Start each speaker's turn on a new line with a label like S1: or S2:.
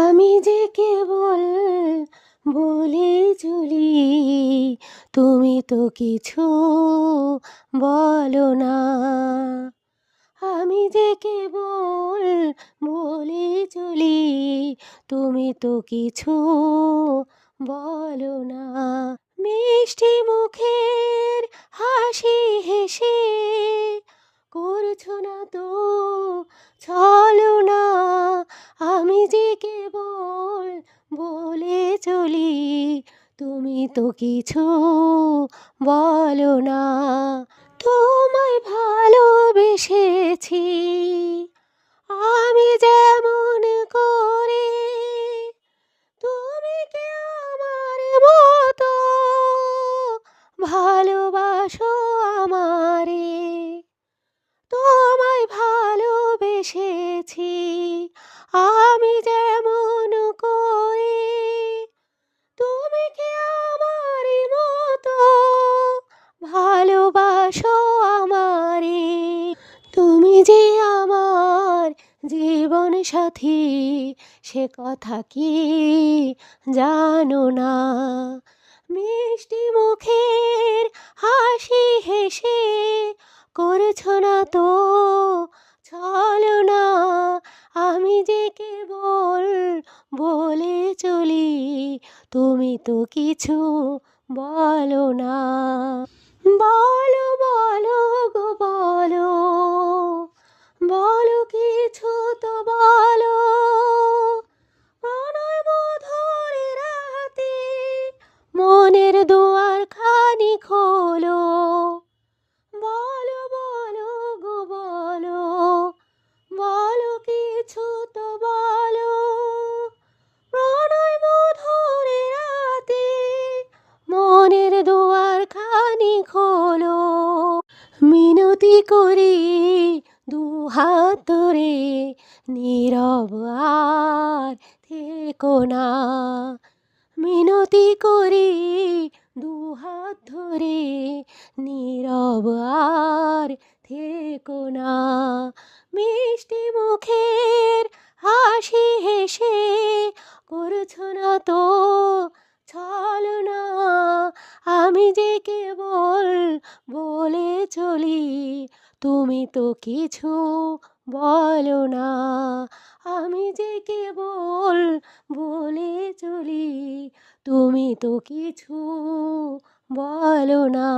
S1: আমি যে কেবল বলে চলি, তুমি তো কিছু বলো না। আমি যে কেবল বলে চলি, তুমি তো কিছু বলো না। মিষ্টি মুখের হাসি হেসে করছো না তো ছলনা। আমি যে কেবল বলে চলি, তুমি তো কিছু বলো না। তোমায় ভালোবেসেছি আমি যেমন করে, তুমি কি আমার মতো ভালোবাসো আমারে? তোমায় ভালোবেসেছি আমি যেমন করে, তুমি কি আমার মতো ভালোবাসো আমারে? তুমি যে আমার জীবন সাথী, সে কথা কি জানো না? মিষ্টি মুখের হাসি হেসে করছো না তো ছলনা। আমি যে কেবল বলে চলি, তুমি তো কিছু বলো না। বলো বলো গো বলো, বলো কিছু তো বলো। প্রণয় মধুর রাতে মনের দুয়ার খানি খোলো। বলো বলো গো বলো, বলো কিছু তো বলো। প্রণয় মধুর রাতে মনের দুয়ার খানি খোলো। মিনতি করি দুহাত ধরে, নীরব আর থেকো না। মিনতি করি দুহাত ধরে, নীরব আর থেকো না। মিষ্টি মুখের হাসি হেসে করছো না তো ছলনা। আমি যে কেবল বলে চলি, তুমি তো কিছু বলো না। আমি যে কেবল বলে চলি, তুমি তো কিছু বলো না।